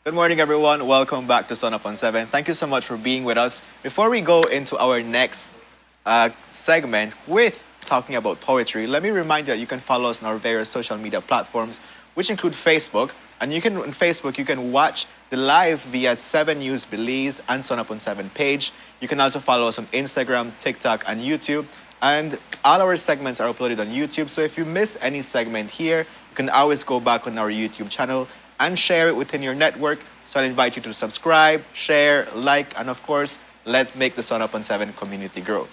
Good morning, everyone. Welcome back to Sun Up on 7. Thank you so much for being with us. Before we go into our next segment with talking about poetry, let me remind you that you can follow us on our various social media platforms, which include Facebook. And you can on Facebook, you can watch the live via 7 News Belize and Sun Up on 7 page. You can also follow us on Instagram, TikTok, and YouTube. And all our segments are uploaded on YouTube. So if you miss any segment here, you can always go back on our YouTube channel and share it within your network. So I invite you to subscribe, share, like, and of course, let's make the Sun Up on 7 community grow.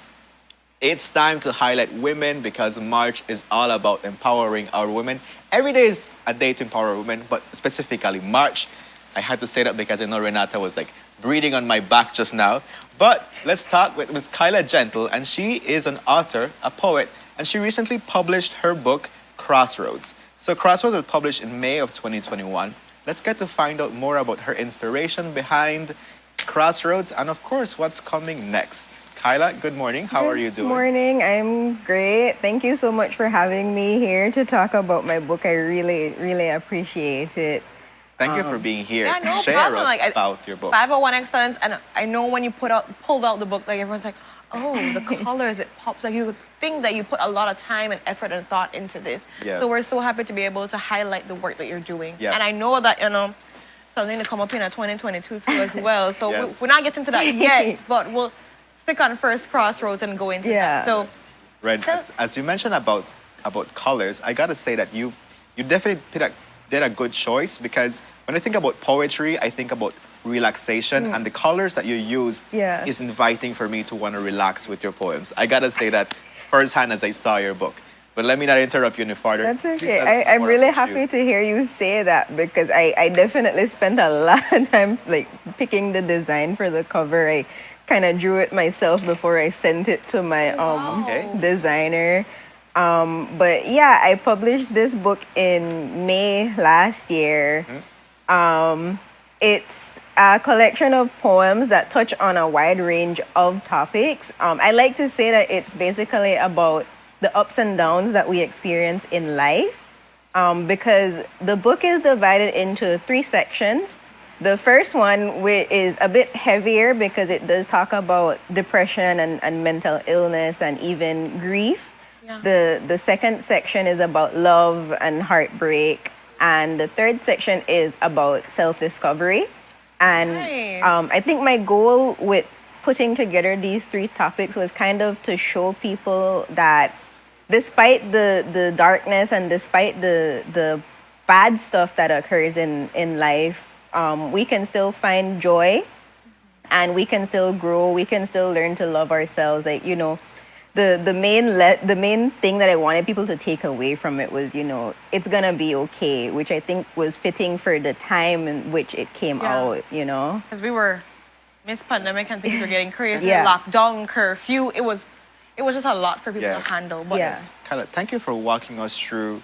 It's time to highlight women because March is all about empowering our women. Every day is a day to empower women, but specifically March. I had to say that because I know Renata was like breathing on my back just now. But let's talk with Ms. Khaila Gentle, and she is an author, a poet, and she recently published her book, Crossroads. So Crossroads was published in May of 2021. Let's get to find out more about her inspiration behind Crossroads and, of course, what's coming next. Khaila, good morning. How are you doing? Good morning. I'm great. Thank you so much for having me here to talk about my book. I really appreciate it. Thank you for being here. Yeah, no Share problem. us about your book. 501 Excellence, and I know when you pulled out the book, like everyone's like, oh, the colors, it pops. Like you would think that you put a lot of time and effort and thought into this. Yeah. So we're so happy to be able to highlight the work that you're doing. Yeah. And I know that, something to come up in 2022 too as well. So Yes. we're not getting to that yet, but we'll stick on first Crossroads and go into that. So Red, as you mentioned about colors, I gotta say that you definitely did a good choice because when I think about poetry, I think about relaxation, and the colors that you used is inviting for me to want to relax with your poems. I gotta say that firsthand as I saw your book. But let me not interrupt you any further. That's Please okay. tell us I'm more really about happy you. to hear you say that because I definitely spent a lot of time like picking the design for the cover. I kind of drew it myself before I sent it to my Okay. designer. But yeah, I published this book in May last year. It's a collection of poems that touch on a wide range of topics. I like to say that it's basically about the ups and downs that we experience in life, because the book is divided into 3 sections. The first one is a bit heavier because it does talk about depression and mental illness and even grief. Yeah. The second section is about love and heartbreak. And the third section is about self-discovery. And Nice. I think my goal with putting together these 3 topics was kind of to show people that despite the darkness and despite the bad stuff that occurs in life, we can still find joy and we can still grow. We can still learn to love ourselves. Like, the main thing that I wanted people to take away from it was, it's gonna be okay, which I think was fitting for the time in which it came out, Because we were Pandemic and things were getting crazy. Yeah. Lockdown, curfew. It was just a lot for people Yeah. to handle. But Yeah. Khaila, thank you for walking us through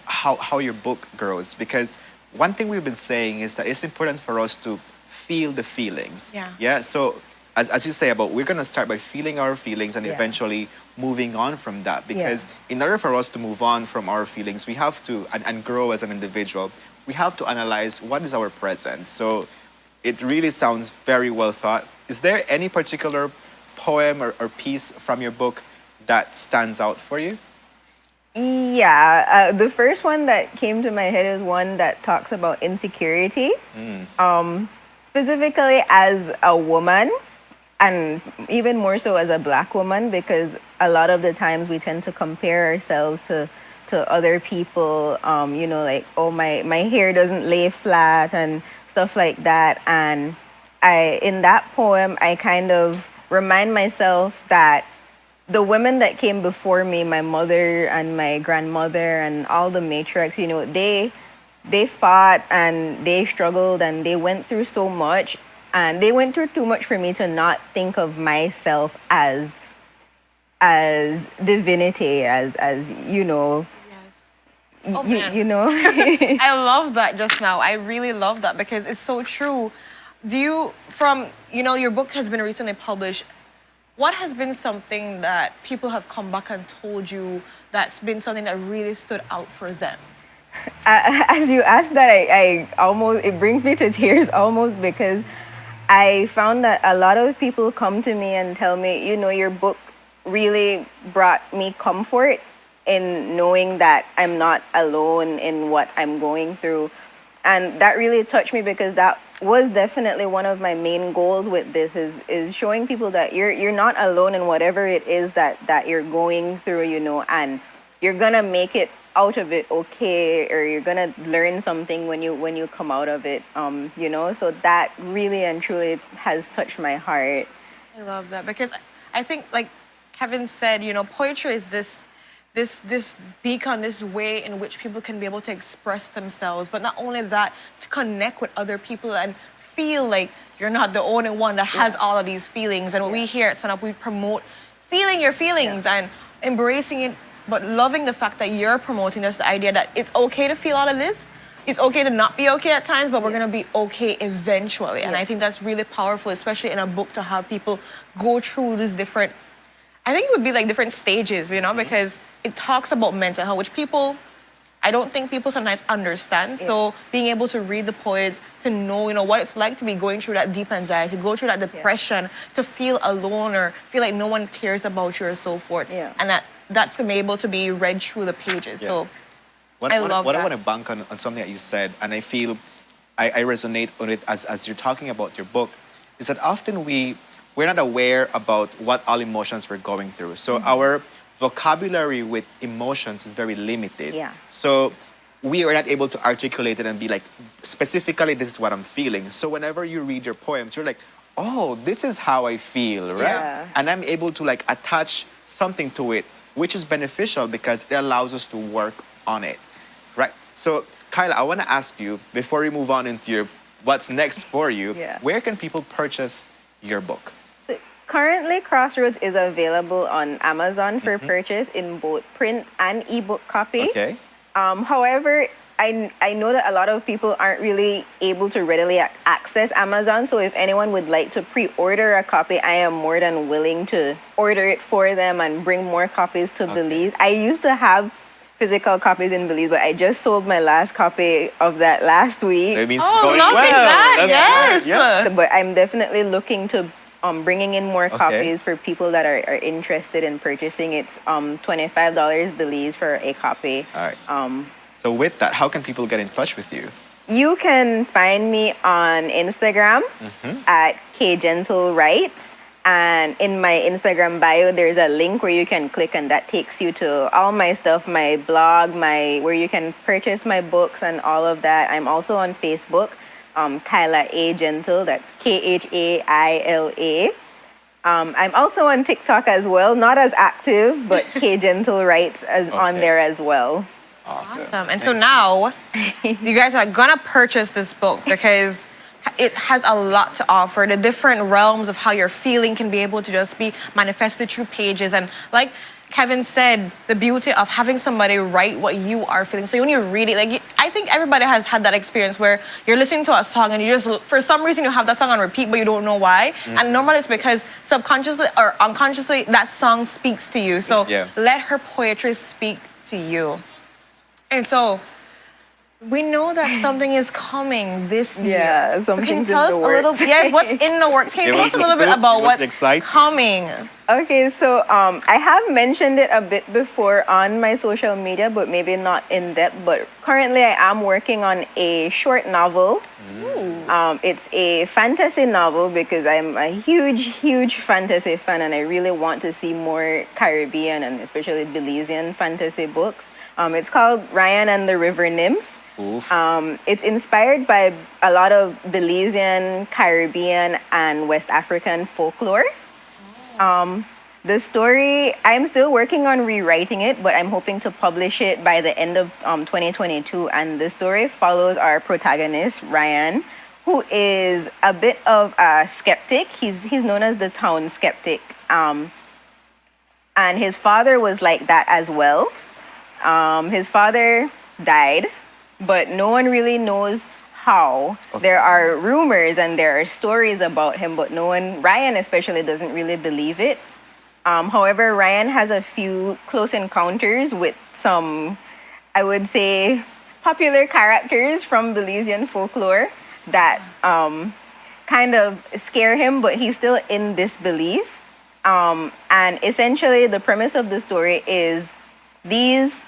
how your book grows because one thing we've been saying is that it's important for us to feel the feelings. Yeah. Yeah. So as you say about we're gonna start by feeling our feelings and Yeah. eventually moving on from that because in order for us to move on from our feelings, we have to and grow as an individual, we have to analyze what is our present. So it really sounds very well thought. Is there any particular poem or piece from your book that stands out for you? Yeah, the first one that came to my head is one that talks about insecurity, specifically as a woman, and even more so as a Black woman, because a lot of the times we tend to compare ourselves to other people. Like, oh, my hair doesn't lay flat and stuff like that. And in that poem, I kind of remind myself that the women that came before me, my mother and my grandmother and all the matriarchs, they fought and they struggled and they went through so much, and they went through too much for me to not think of myself as divinity, as Yes. Oh, man. you know. I love that just now. I really love that because it's so true. Your book has been recently published. What has been something that people have come back and told you that's been something that really stood out for them? As you asked that, I almost, it brings me to tears almost, because I found that a lot of people come to me and tell me, your book really brought me comfort in knowing that I'm not alone in what I'm going through. And that really touched me, because that was definitely one of my main goals with this, is showing people that you're not alone in whatever it is that you're going through, and you're gonna make it out of it okay, or you're gonna learn something when you come out of it. So that really and truly has touched my heart. I love that, because I think, like Kevin said, poetry is this beacon, this way in which people can be able to express themselves, but not only that, to connect with other people and feel like you're not the only one that has all of these feelings. And we here at Sun Up, we promote feeling your feelings and embracing it, but loving the fact that you're promoting just the idea that it's okay to feel all of this. It's okay to not be okay at times, but we're going to be okay eventually. And I think that's really powerful, especially in a book, to have people go through these different, I think it would be like different stages, because it talks about mental health, which I don't think people sometimes understand. So being able to read the poets, to know, what it's like to be going through that deep anxiety, to go through that depression, to feel alone or feel like no one cares about you or so forth. And that's going to be able to be read through the pages. So I love that. I want to bank on something that you said, and I feel I resonate on it as you're talking about your book, is that often we're not aware about what all emotions we're going through. So our vocabulary with emotions is very limited. So we are not able to articulate it and be like, specifically, this is what I'm feeling. So whenever you read your poems, you're like, oh, this is how I feel, right? And I'm able to like attach something to it, which is beneficial because it allows us to work on it, right? So Khaila, I want to ask you, before we move on into what's next for you, where can people purchase your book? So currently, Crossroads is available on Amazon for purchase in both print and ebook copy. Okay. However, I know that a lot of people aren't really able to readily access Amazon. So if anyone would like to pre-order a copy, I am more than willing to order it for them and bring more copies to Belize. I used to have physical copies in Belize, but I just sold my last copy of that last week. That means it's going well. Yes. Yes. But I'm definitely looking to bringing in more copies for people that are interested in purchasing. It's $25 Belize for a copy. All right. So with that, how can people get in touch with you? You can find me on Instagram at kgentlewrites. And in my Instagram bio, there's a link where you can click, and that takes you to all my stuff, my blog, where you can purchase my books and all of that. I'm also on Facebook, Khaila A. Gentle, that's Khaila. I'm also on TikTok as well, not as active, but K Gentle Writes on there as well. Awesome. And so now, you guys are gonna purchase this book because it has a lot to offer. The different realms of how you're feeling can be able to just be manifested through pages. And like Kevin said, the beauty of having somebody write what you are feeling. So when you read it, I think everybody has had that experience where you're listening to a song and you just, for some reason, you have that song on repeat, but you don't know why. And normally it's because subconsciously or unconsciously, that song speaks to you. So let her poetry speak to you. And so we know that something is coming this year. Yeah, so can you something's tell in us the a little works. what's in the works? Can you tell us a little bit about what's coming? Okay, so I have mentioned it a bit before on my social media, but maybe not in depth. But currently I am working on a short novel. It's a fantasy novel because I'm a huge fantasy fan, and I really want to see more Caribbean and especially Belizean fantasy books. It's called Ryan and the River Nymph. It's inspired by a lot of Belizean, Caribbean, and West African folklore. The story, I'm still working on rewriting it, but I'm hoping to publish it by the end of 2022. And the story follows our protagonist, Ryan, who is a bit of a skeptic. He's known as the town skeptic. And his father was like that as well. His father died, but no one really knows how. There are rumors and there are stories about him, but no one, Ryan especially, doesn't really believe it. However, Ryan has a few close encounters with some, I would say, popular characters from Belizean folklore that kind of scare him, but he's still in disbelief. And essentially, the premise of the story is these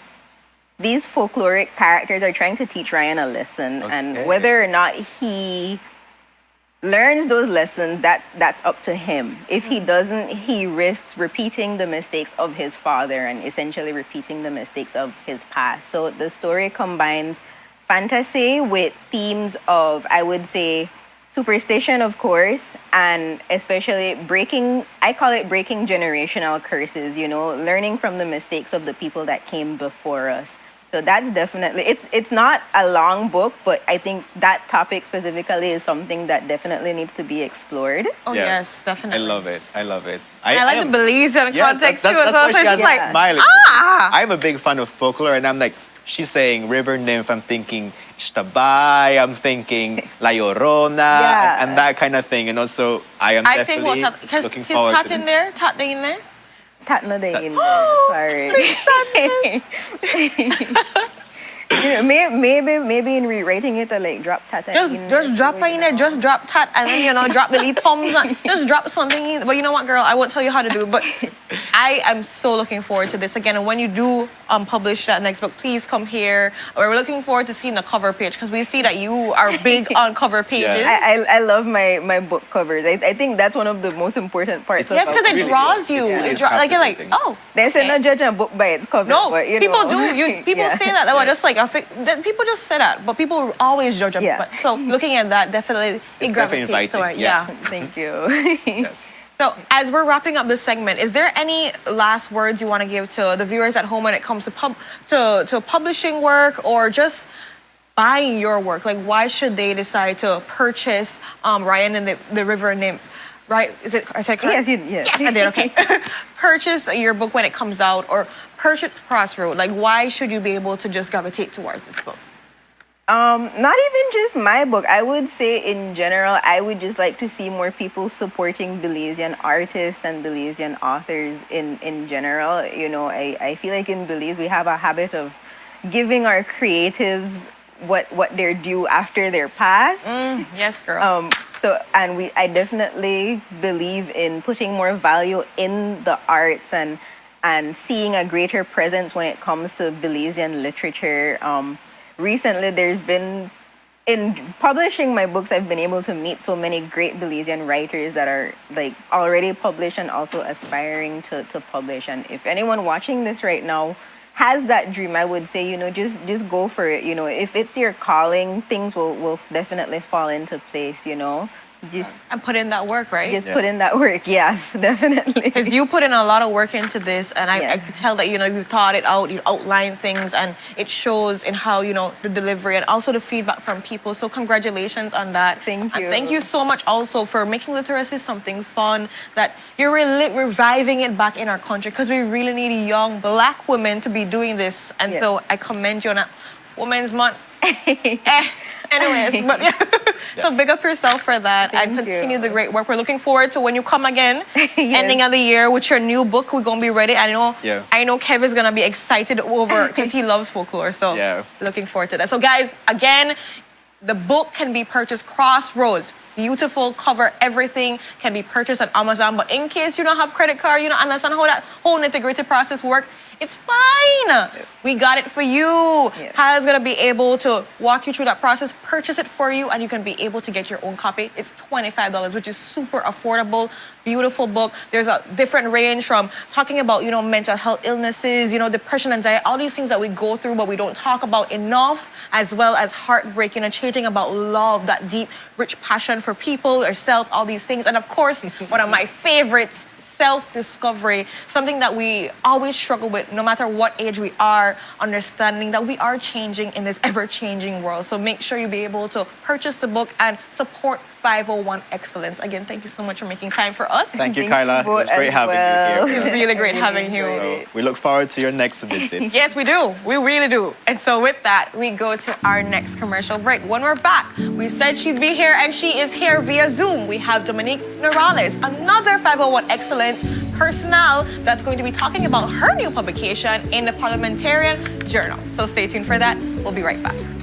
folkloric characters are trying to teach Ryan a lesson, and whether or not he learns those lessons, that's up to him. If he doesn't, he risks repeating the mistakes of his father and essentially repeating the mistakes of his past. So the story combines fantasy with themes of, I would say, superstition, of course, and especially I call it breaking generational curses, learning from the mistakes of the people that came before us. So that's definitely, it's not a long book, but I think that topic specifically is something that definitely needs to be explored. Oh, yes, definitely. I love it. I like the Belizean context too. That's So why she it's has like, me smiling. I'm a big fan of folklore, and I'm like, she's saying river nymph, I'm thinking Ishtabay, I'm thinking La Llorona, and that kind of thing. And also, I am definitely looking forward to this. Tat in there? Tat na day in sorry. Maybe in rewriting it, I like drop tat in. Just drop her in there, just drop tat, and then drop the lead thumbs. Just drop something in. But you know what, girl? I won't tell you how to do it. But I am so looking forward to this again. And when you do publish that next book, please come here. We're looking forward to seeing the cover page because we see that you are big on cover pages. I love my book covers. I think that's one of the most important parts. Yes, because it draws you. You're like, oh. They say not judge a book by its cover. No, but, people do. People say that. They were just like, people just say that, but people always judge a book. But, so looking at that, definitely it gravitates to it. Yeah. Thank you. Yes. So as we're wrapping up this segment, is there any last words you want to give to the viewers at home when it comes to publishing work or just buying your work? Like, why should they decide to purchase Ryan and the River Nymph? Right? Is it correct? Yes. Yes, I did. Okay. Purchase your book when it comes out, or purchase Crossroads. Like, why should you be able to just gravitate towards this book? Not even just my book. I would say in general, I would just like to see more people supporting Belizean artists and Belizean authors in general. I feel like in Belize, we have a habit of giving our creatives what they're due after their pass. Yes, girl. I definitely believe in putting more value in the arts and seeing a greater presence when it comes to Belizean literature. Recently, there's been, in publishing my books, I've been able to meet so many great Belizean writers that are like already published and also aspiring to publish. And if anyone watching this right now has that dream, I would say, just go for it. If it's your calling, things will definitely fall into place, Just and put in that work, right? Just put in that work, yes, definitely. Because you put in a lot of work into this, and I could tell that you've thought it out, you outlined things, and it shows in how the delivery and also the feedback from people. So congratulations on that. Thank you. And thank you so much also for making literacy something fun, that you're reviving it back in our country, because we really need young Black women to be doing this, and so I commend you on that. Women's Month. Anyways, but so big up yourself for that. Thank and continue you. the great work. We're looking forward to when you come again, ending of the year with your new book. We're gonna be ready. I know Kev is gonna be excited over because he loves folklore. So looking forward to that. So guys, again, the book can be purchased. Crossroads. Beautiful cover, everything can be purchased on Amazon. But in case you don't have credit card, you don't understand how that whole integrated process works, it's fine. Yes. We got it for you. Yes. Khaila's gonna be able to walk you through that process, purchase it for you, and you can be able to get your own copy. It's $25, which is super affordable. Beautiful book. There's a different range from talking about, mental health illnesses, depression, anxiety, all these things that we go through but we don't talk about enough, as well as heartbreak, changing about love, that deep, rich passion for people, ourselves, all these things. And of course, one of my favorites, self-discovery, something that we always struggle with no matter what age we are, understanding that we are changing in this ever-changing world. So make sure you be able to purchase the book and support 501 Excellence. Again, thank you so much for making time for us. Thank you, Khaila. It was great having you here. It was really great having you. So we look forward to your next visit. Yes, we do. We really do. And so with that, we go to our next commercial break. When we're back, we said she'd be here, and she is here via Zoom. We have Dominique Norales, another 501 Excellence personnel that's going to be talking about her new publication in the Parliamentarian Journal. So stay tuned for that. We'll be right back.